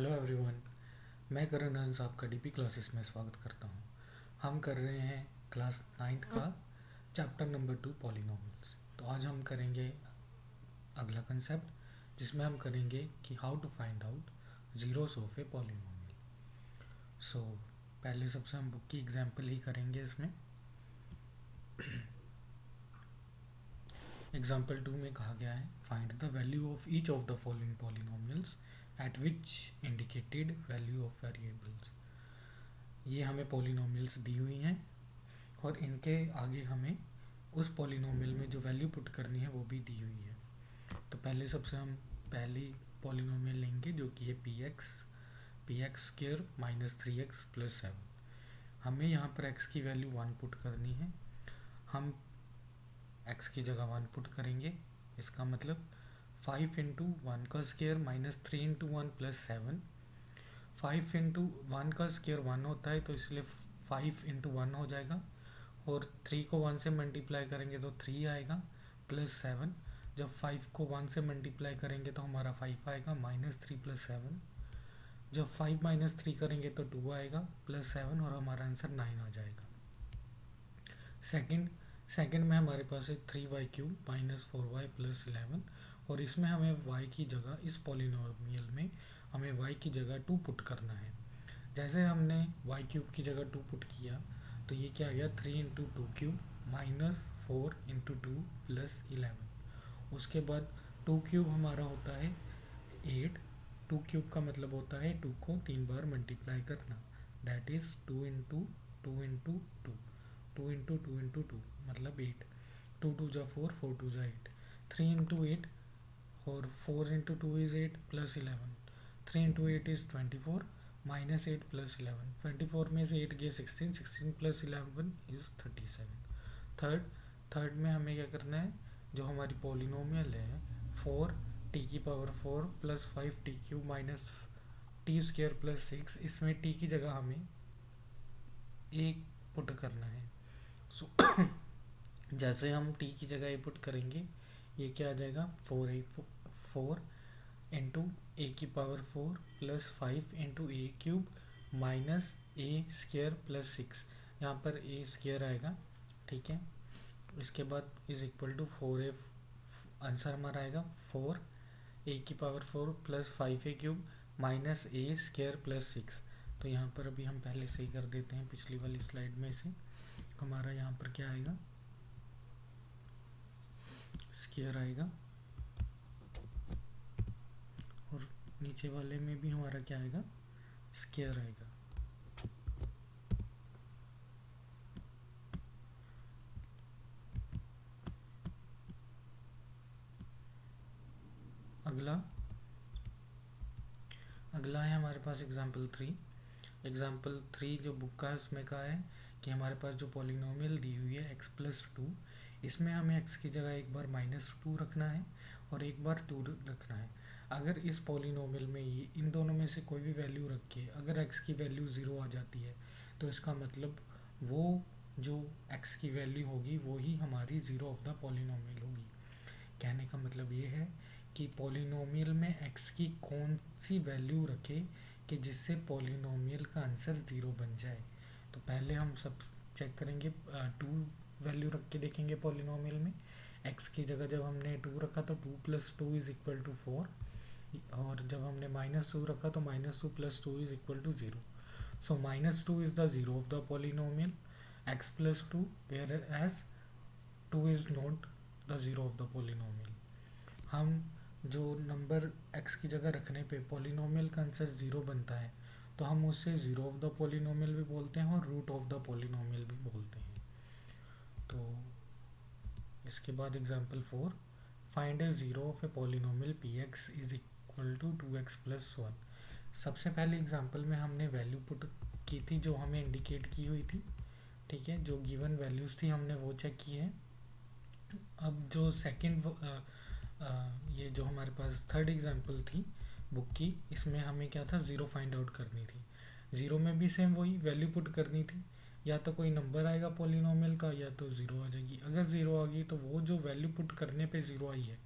Hello everyone. मैं करण हंस आपका डीपी क्लासेस में स्वागत करता हूं। हम कर रहे हैं क्लास 9th का चैप्टर नंबर 2 पॉलिनोमियल्स। तो आज हम करेंगे अगला कंसेप्ट जिसमें हम करेंगे कि how to find out zeros of a polynomial. So पहले सबसे हम बुक की एग्जांपल ही करेंगे इसमें। एग्जाम्पल 2 में कहा गया है find the value of each of the following polynomials eight which indicated value of variables. ये हमें पॉलिनोमियल्स दी हुई हैं और इनके आगे हमें उस पॉलिनोमियल में जो वैल्यू पुट करनी है वो भी दी हुई है। तो पहले सबसे हम पहली पॉलिनोमियल लेंगे जो कि है p x square minus 3x plus 7। हमें यहाँ पर x की वैल्यू 1 पुट करनी है। हम x की जगह 1 पुट करेंगे। इसका मतलब 5 इंटू 1 का square minus 3 into 1 plus 7। 5 into 1 का स्क्र 1 होता है तो इसलिए 5 इंटू 1 हो जाएगा और 3 को 1 से मल्टीप्लाई करेंगे तो 3 आएगा प्लस 7। जब 5 को 1 से मल्टीप्लाई करेंगे तो हमारा 5 आएगा माइनस 3 प्लस 7। जब 5 माइनस 3 करेंगे तो 2 आएगा प्लस 7 और हमारा आंसर 9 आ जाएगा। सेकंड में हमारे पास है 3y cube minus 4y plus 11 और इसमें हमें y की जगह इस पॉलिनोमियल में हमें y की जगह 2 पुट करना है। जैसे हमने y क्यूब की जगह 2 पुट किया तो ये क्या आ गया 3 into 2 cube minus 4 into 2 plus 11। उसके बाद 2 क्यूब हमारा होता है 8। 2 क्यूब का मतलब होता है 2 को 3 बार मल्टीप्लाई करना, that is 2 into 2 into 2, 2 into 2 into 2 मतलब 8। 2 2 जा 4, 4 2 जा 8। 3 इंटू 8 और 4 into 2 is 8 plus 11। 3 into 8 is 24 minus 8 plus 11। 24 में से 8 गए 16, 16 प्लस 11 इज़ 37। थर्ड में हमें क्या करना है, जो हमारी पॉलिनोमियल है 4 टी की power 4 plus 5 T cube minus T square plus 6, इसमें टी की जगह हमें एक पुट करना है। सो जैसे हम टी की जगह ए पुट करेंगे ये क्या आ जाएगा 4 इंटू ए की power 4 plus 5 into A cube minus A square plus 6। यहाँ पर ए स्क्वायर आएगा, ठीक है। इसके बाद is equal to 4a, answer हमारा आएगा 4 ए की power 4 plus 5a cube minus A square plus 6। तो यहाँ पर अभी हम पहले से ही कर देते हैं पिछली वाली स्लाइड में से। हमारा यहाँ पर क्या आएगा स्क्वायर आएगा और नीचे वाले में भी हमारा क्या आएगा स्क्वायर आएगा। अगला है हमारे पास एग्जाम्पल 3 जो बुक का है उसमें कहा है कि हमारे पास जो पॉलिनोमियल दी हुई है x प्लस 2, इसमें हमें x की जगह एक बार माइनस 2 रखना है और एक बार 2 रखना है। अगर इस पॉलिनोमियल में ये इन दोनों में से कोई भी वैल्यू रखे, अगर x की वैल्यू 0 आ जाती है तो इसका मतलब वो जो x की वैल्यू होगी वो ही हमारी ज़ीरो ऑफ द पॉलिनोमियल होगी। कहने का मतलब ये है कि पॉलिनोमियल में x की कौन सी वैल्यू रखे कि जिससे पॉलिनोमियल का आंसर 0 बन जाए। तो पहले हम सब चेक करेंगे, 2 वैल्यू रख के देखेंगे पॉलिनोमियल में। x की जगह जब हमने 2 रखा तो 2 प्लस 2 इज इक्वल टू 4 और जब हमने माइनस 2 रखा तो minus 2 plus 2 is equal to 0। So minus 2 is the zero of the polynomial x plus 2, whereas 2 is not the zero of the polynomial. हम जो नंबर x की जगह रखने पे पॉलिनोमियल का आंसर 0 बनता है तो हम उसे ज़ीरो ऑफ द पॉलिनोमियल भी बोलते हैं और रूट ऑफ द पॉलिनोमियल भी बोलते हैं। तो इसके बाद example 4, find a zero of a polynomial p x is equal to 2x plus 1। सबसे पहले एग्जांपल में हमने वैल्यू पुट की थी जो हमें इंडिकेट की हुई थी, ठीक है। जो गिवन वैल्यूज़ थी हमने वो चेक की है। अब जो सेकेंड ये जो हमारे पास थर्ड एग्जांपल थी बुक की, इसमें हमें क्या था 0 फाइंड आउट करनी थी। 0 में भी सेम वही वैल्यू पुट करनी थी, या तो कोई नंबर आएगा पॉलिनोमियल का या तो 0 आ जाएगी। अगर 0 आ गई तो वो जो वैल्यू पुट करने पे 0 आई है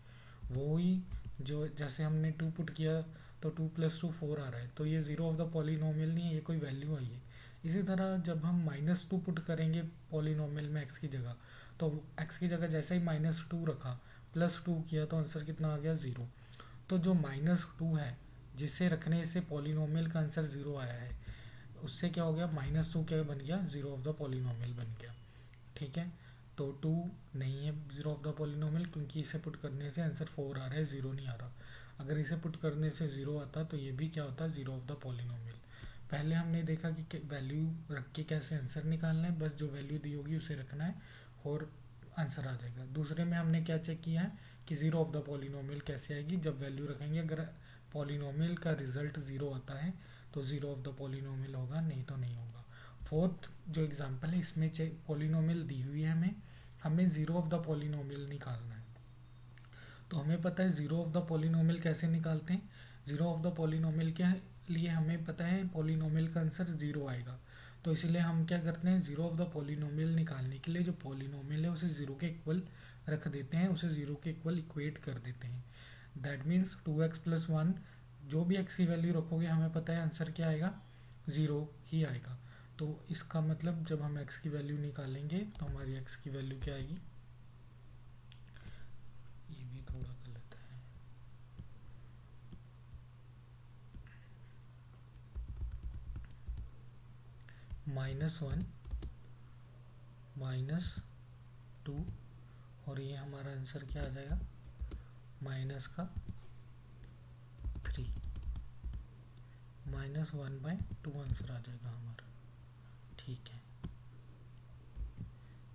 वो ही, जो जैसे हमने 2 पुट किया तो 2 + 2 4 आ रहा है, तो ये ज़ीरो ऑफ द पॉलीनोमियल नहीं है, ये कोई वैल्यू आई है। इसी तरह जब हम -2 पुट करेंगे पॉलीनोमियल में x की जगह, तो x की जगह जैसे ही -2 रखा, +2 किया, तो आंसर कितना आ गया 0। तो जो -2 है जिसे रखने से पॉलीनोमियल का आंसर 0 आया है, उससे क्या हो गया, -2 क्या बन गया, ज़ीरो ऑफ द पॉलीनोमियल बन गया। ठीक है, तो 2 नहीं है ज़ीरो ऑफ द पॉलीनोमियल, क्योंकि इसे पुट करने से आंसर 4 आ रहा है, 0 नहीं आ रहा। अगर इसे पुट करने से 0 आता तो ये भी क्या होता, ज़ीरो ऑफ द पॉलीनोमियल। पहले हमने देखा कि वैल्यू रख के कैसे आंसर निकालना है, बस जो वैल्यू दी होगी उसे रखना है और आंसर आ जाएगा। दूसरे में हमने क्या चेक किया है कि ज़ीरो ऑफ द पॉलीनोमियल कैसे आएगी, जब वैल्यू रखेंगे, अगर पॉलीनोमियल का रिजल्ट 0 आता है तो ज़ीरो ऑफ द पॉलीनोमियल होगा, नहीं तो नहीं होगा। फोर्थ जो एग्जांपल है, इसमें पॉलीनोमियल दी हुई है, हमें ज़ीरो ऑफ द पॉलीनोमियल निकालना है। तो हमें पता है ज़ीरो ऑफ द पॉलीनोमियल कैसे निकालते हैं। ज़ीरो ऑफ द पॉलीनोमियल के लिए हमें पता है पॉलीनोमियल का आंसर 0 आएगा, तो इसलिए हम क्या करते हैं, ज़ीरो ऑफ द पॉलीनोमियल निकालने के लिए जो पॉलीनोमियल है उसे 0 के इक्वल रख देते हैं, उसे 0 के इक्वल इक्वेट कर देते हैं। दैट मीन्स 2x + 1, जो भी x की वैल्यू रखोगे हमें पता है आंसर क्या आएगा, 0 ही आएगा। तो इसका मतलब जब हम x की वैल्यू निकालेंगे तो हमारी x की वैल्यू क्या आएगी, ये भी थोड़ा गलत है, -1 -2, और ये हमारा आंसर क्या आ जाएगा, -3, -1/2 आंसर आ जाएगा हमारा। ठीक है,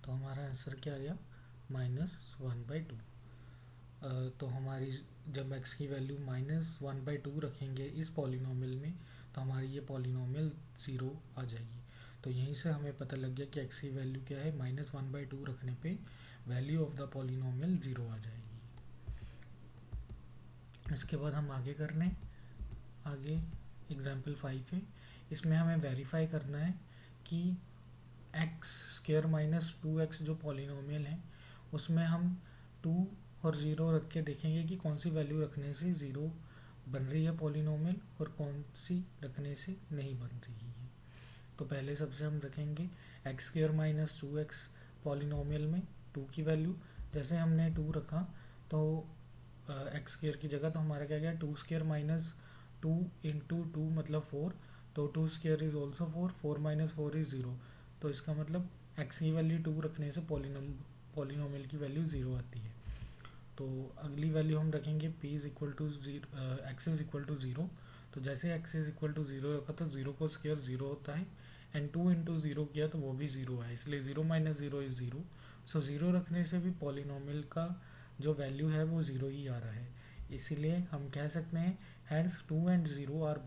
तो हमारा आंसर क्या आ गया, -1/2। तो हमारी जब x की वैल्यू -1/2 रखेंगे इस पॉलीनोमियल में, तो हमारी ये पॉलीनोमियल 0 आ जाएगी। तो यहीं से हमें पता लग गया कि x की वैल्यू क्या है, -1/2 रखने पे वैल्यू ऑफ द पॉलीनोमियल 0 आ जाएगी। इसके बाद हम आगे एग्जाम्पल 5 है, इसमें हमें वेरीफाई करना है कि x² - 2x जो पॉलीनोमियल है उसमें हम 2 और 0 रख के देखेंगे कि कौन सी वैल्यू रखने से 0 बन रही है पॉलीनोमियल और कौन सी रखने से नहीं बन रही है। तो पहले सबसे हम रखेंगे x² - 2x पॉलीनोमियल में 2 की वैल्यू, जैसे हमने 2 रखा तो x² की जगह तो हमारा क्या गया, 2² - 2 × 2 मतलब 4, तो 2² इज ऑल्सो 4, 4 - 4 इज 0। तो इसका मतलब x की वैल्यू 2 रखने से पॉलीनोमियल की वैल्यू 0 आती है। तो अगली वैल्यू हम रखेंगे p = 0, x = 0। तो जैसे x = 0 रखा तो 0 को स्क्वायर 0 होता है, एंड 2 × 0 किया तो वो भी 0 है, इसलिए 0 - 0 इज 0। सो 0 रखने से भी पॉलीनोमियल का जो वैल्यू है वो 0 ही आ रहा है, इसीलिए हम कह सकते हैं hence 2 and 0 are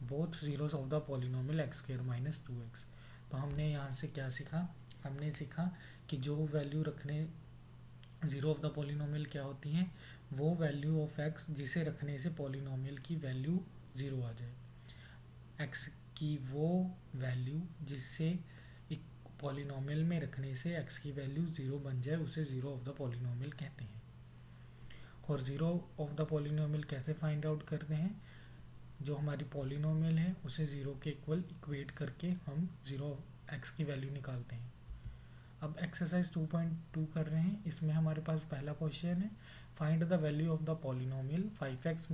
both zeros of the polynomial x² - 2x। तो हमने यहाँ से क्या सीखा, हमने सीखा कि जो वैल्यू रखने ज़ीरो ऑफ द पॉलीनोमियल क्या होती हैं, वो वैल्यू ऑफ x जिसे रखने से पॉलीनोमियल की वैल्यू 0 आ जाए, x की वो वैल्यू जिससे एक पॉलीनोमियल में रखने से x की वैल्यू 0 बन जाए उसे ज़ीरो ऑफ द पॉलीनोमियल कहते हैं। और ज़ीरो ऑफ द पॉलीनोमियल कैसे फाइंड आउट करते हैं, जो हमारी पॉलीनोमियल है उसे 0 के इक्वल इक्वेट करके हम 0 x की वैल्यू निकालते हैं। अब एक्सरसाइज 2.2 कर रहे हैं, इसमें हमारे पास पहला क्वेश्चन है, find the value of the polynomial 5x -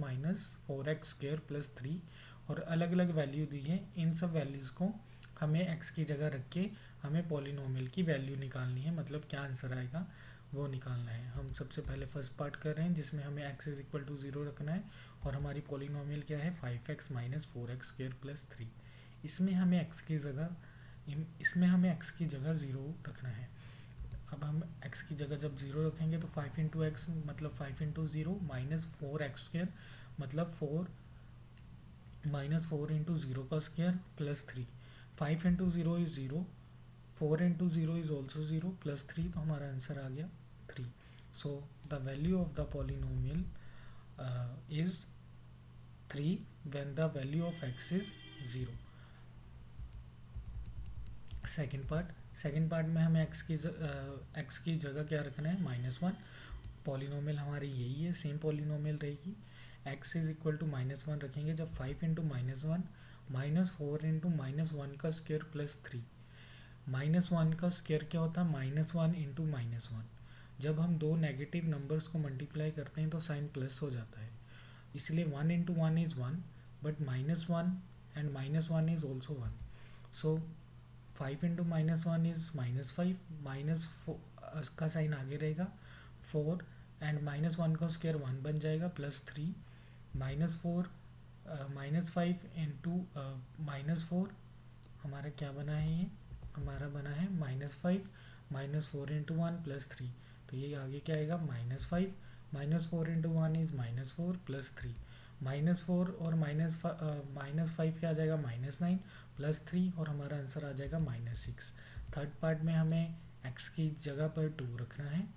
4x² + 3, और अलग अलग वैल्यू दी है, इन सब वैल्यूज़ को हमें x की जगह रख के हमें पॉलीनोमियल की वैल्यू निकालनी है, मतलब क्या आंसर आएगा वो निकालना है। हम सबसे पहले फर्स्ट पार्ट कर रहे हैं जिसमें हमें x = 0 रखना है और हमारी पॉलीनोमियल क्या है 5x - 4x² + 3। इसमें हमें x की जगह 0 रखना है। अब हम x की जगह जब 0 रखेंगे तो 5 × x मतलब 5 × 0 - 4x² मतलब 4 - 4 × 0 का स्क्वायर + 3। 5 × 0 इज 0, 4 × 0 इज ऑल्सो 0 + 3, तो हमारा आंसर आ गया 3। So the value of the polynomial is 3 when the value of x is 0। Second part में हमें x की जगह क्या रखना है, -1। पॉलीनोमियल हमारी यही है, सेम पॉलीनोमियल रहेगी। x इज इक्वल टू -1 रखेंगे, जब 5 इंटू -1 -4 इंटू -1 का स्क्वायर प्लस 3। -1 का स्क्वायर क्या होता है? -1 इंटू -1। जब हम दो नेगेटिव नंबर्स को मल्टीप्लाई करते हैं तो साइन प्लस हो जाता है, इसलिए 1 into 1 is 1, but -1 and -1 is also 1। So 5 into -1 is -5, minus का साइन आगे रहेगा 4, एंड -1 का स्क्वायर 1 बन जाएगा, प्लस 3 -4 -5 इंटू -4 हमारा क्या बना है? ये हमारा बना है -5 -4 इंटू 1 प्लस 3। तो ये आगे क्या आएगा? -5 -4 इंटू 1 इज -4 प्लस 3। -4 और -5 क्या आ जाएगा? -9 प्लस 3, और हमारा आंसर आ जाएगा -6। थर्ड पार्ट में हमें x की जगह पर 2 रखना है।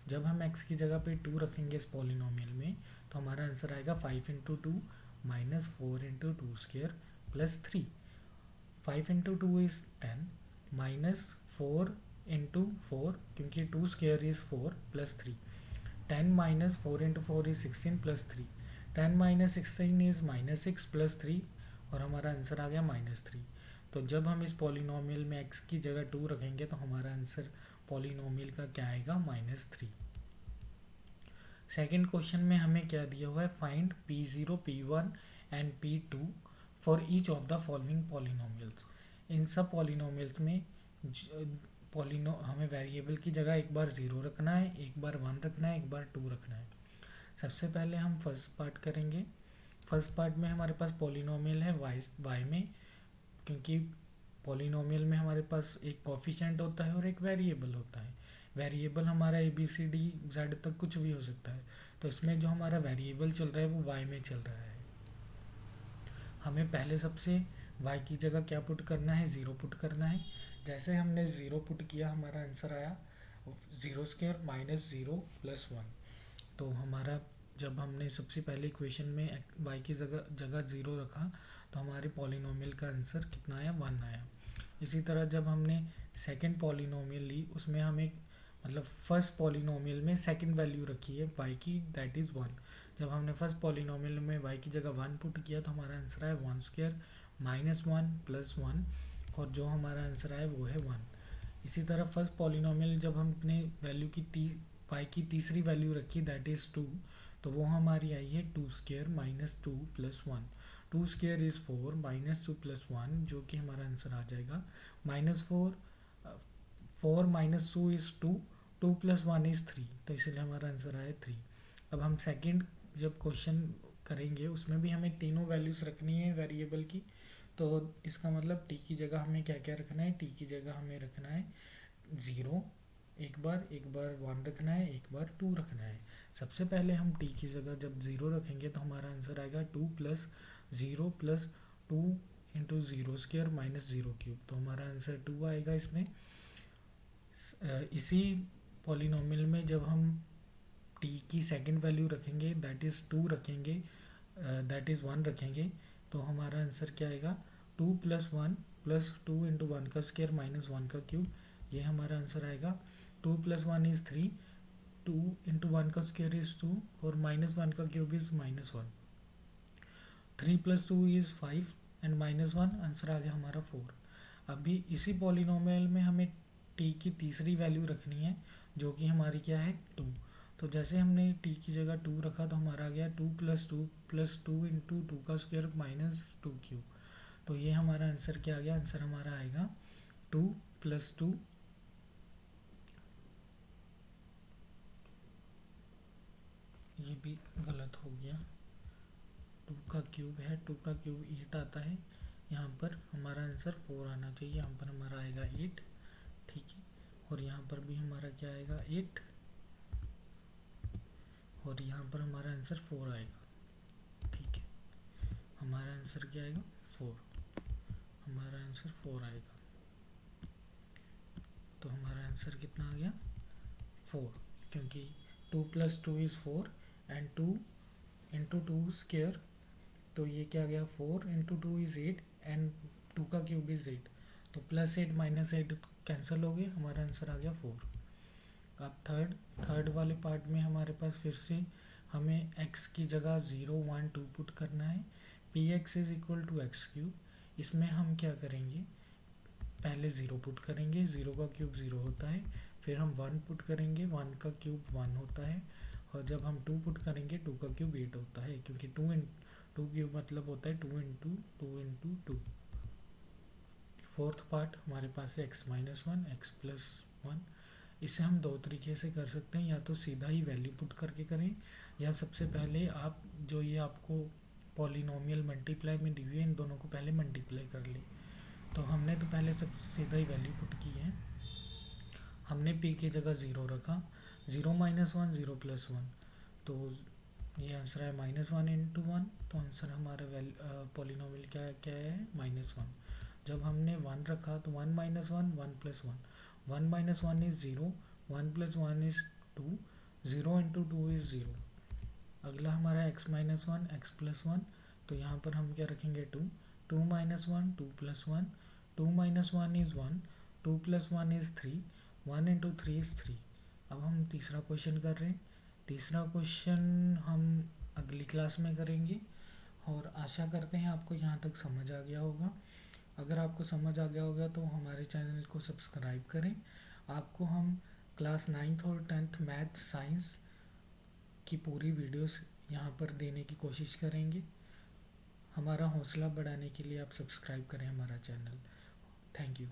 जब हम x की जगह पे 2 रखेंगे इस पॉलिनोमियल में, तो हमारा आंसर आएगा 5 into 2 -4 into 2 square plus 3। 5 into 2 is 10 -4 into 4, क्योंकि 2 square is 4 plus 3। 10 minus 4 into 4 is 16 plus 3। 10 minus 16 is -6 plus 3, और हमारा आंसर आ गया -3। तो जब हम इस पॉलिनोमियल में x की जगह 2 रखेंगे तो हमारा आंसर पॉलिनोमियल का क्या आएगा? -3। सेकंड क्वेश्चन में हमें क्या दिया हुआ है? Find P0, P1 and P2 for each of the following polynomials. इन सब पॉलिनोमियल्स में हमें वेरिएबल की जगह एक बार 0 रखना है, एक बार 1 रखना है, एक बार 2 रखना है। सबसे पहले हम फर्स्ट पार्ट करेंगे। फर्स्ट पार्ट में हमारे पास पॉलिनोमियल है y में, क्योंकि पॉलिनोमियल में हमारे पास एक कोफिशिएंट होता है और एक वेरिएबल होता है। वेरिएबल हमारा ABCD तक कुछ भी हो सकता है, तो इसमें जो हमारा वेरिएबल चल रहा है वो y में चल रहा है। हमें पहले सबसे y की जगह क्या पुट करना है? 0 पुट करना है। जैसे हमने 0 पुट किया, हमारा आंसर आया 0 स्क्वायर -0 प्लस 1। तो हमारा जब हमने सबसे पहले इक्वेशन में y की जगह 0 रखा, तो हमारे पॉलिनोमियल का आंसर कितना आया? 1 आया। इसी तरह जब हमने सेकंड पॉलिनोमियल ली, उसमें हमें मतलब फर्स्ट पॉलिनोमियल में सेकंड वैल्यू रखी है y की, दैट इज़ 1। जब हमने फर्स्ट पॉलिनोमियल में y की जगह 1 पुट किया, तो हमारा आंसर आया 1 स्क्वायर -1 प्लस 1, और जो हमारा आंसर आया वो है 1। इसी तरह फर्स्ट पॉलिनोमियल जब हमने वैल्यू की y की तीसरी वैल्यू रखी, दैट इज़ 2, तो वो हमारी आई है 2 square -2 plus 1। 2 square is 4 -2 plus 1, जो कि हमारा आंसर आ जाएगा -4 माइनस 2 इज़ 2, 2 प्लस 1 इज़ 3, तो इसलिए हमारा आंसर आया 3। अब हम सेकंड जब क्वेश्चन करेंगे, उसमें भी हमें तीनों वैल्यूज़ रखनी है वेरिएबल की। तो इसका मतलब t की जगह हमें क्या क्या रखना है? t की जगह हमें रखना है 0 एक बार 1 रखना है, एक बार 2 रखना है। सबसे पहले हम t की जगह जब 0 रखेंगे, तो हमारा आंसर आएगा 2 plus 0 plus 2 into 0 square minus 0 cube, तो हमारा आंसर 2 आएगा इसमें। इसी पॉलिनोमियल में जब हम t की सेकंड वैल्यू रखेंगे, दैट इज़ 2 रखेंगे, दैट इज़ 1 रखेंगे, तो हमारा आंसर क्या आएगा? 2 प्लस 1 प्लस 2 इंटू 1 का स्क्वायर माइनस 1 का क्यूब, ये हमारा आंसर आएगा। 2 प्लस 1 इज़ 3, 2 इंटू 1 का स्क्वायर इज़ 2, और माइनस 1 का cube is -1। 3 plus 2 is 5 and -1, answer आ गया हमारा 4। अभी इसी पॉलिनोमियल में हमें t की तीसरी वैल्यू रखनी है, जो कि हमारी क्या है? 2। तो जैसे हमने t की जगह 2 रखा, तो हमारा आ गया 2 प्लस 2 इंटू 2 का स्क्वायर माइनस 2 क्यूब, तो ये हमारा आंसर क्या आ गया? आंसर हमारा आएगा 2 प्लस 2, ये भी गलत हो गया, 2 का क्यूब है, 2 का क्यूब 8 आता है, यहाँ पर हमारा आंसर 4 आना चाहिए, यहाँ पर हमारा आएगा 8, ठीक है। और यहाँ पर भी हमारा क्या आएगा? 8, और यहाँ पर हमारा आंसर 4 आएगा, ठीक है। हमारा आंसर क्या आएगा? 4, हमारा आंसर 4 आएगा। तो हमारा आंसर कितना आ गया? 4, क्योंकि 2 plus 2 is 4 and 2 into 2 square, तो ये क्या आ गया? 4 इंटू 2 इज़ 8 एंड 2 का क्यूब इज़ 8, तो प्लस 8 माइनस 8 कैंसिल हो गए, हमारा आंसर आ गया 4। अब थर्ड वाले पार्ट में हमारे पास फिर से हमें x की जगह 0 1 2 पुट करना है। P x is equal to x cube. इसमें हम क्या करेंगे, पहले 0 पुट करेंगे, 0 का क्यूब 0 होता है। फिर हम 1 पुट करेंगे, 1 का क्यूब 1 होता है। और जब हम 2 पुट करेंगे, 2 का क्यूब 8 होता है, क्योंकि 2 क्यूब मतलब होता है 2 इंटू 2 इंटू 2। फोर्थ पार्ट हमारे पास है x minus one x plus one. इसे हम दो तरीके से कर सकते हैं, या तो सीधा ही वैल्यू पुट करके करें, या सबसे पहले आप जो ये आपको पॉलिनोमियल मल्टीप्लाई में दी हुई है, इन दोनों को पहले मल्टीप्लाई कर लें। तो हमने तो पहले सबसे सीधा ही वैल्यू पुट की है। हमने p की जगह 0 रखा, 0 माइनस वन 0 प्लस वन, तो ये आंसर है -1 इंटू वन। तो आंसर हमारा पॉलिनोमियल क्या क्या है, -1। जब हमने 1 रखा तो 1 minus one 1 plus one, 1 minus one is 0, 1 plus one is 2, 0 into 2 is 0। अगला हमारा x minus one x plus one, तो यहाँ पर हम क्या रखेंगे 2, 2 minus one 2 plus one, 2 minus one is 1, 2 plus one is 3, 1 into 3 is 3। अब हम तीसरा क्वेश्चन कर रहे हैं। तीसरा क्वेश्चन हम अगली क्लास में करेंगे, और आशा करते हैं आपको यहाँ तक समझ आ गया होगा। अगर आपको समझ आ गया होगा तो हमारे चैनल को सब्सक्राइब करें। आपको हम क्लास 9th और 10th मैथ साइंस की पूरी वीडियोस यहाँ पर देने की कोशिश करेंगे। हमारा हौसला बढ़ाने के लिए आप सब्सक्राइब करें हमारा चैनल। Thank you.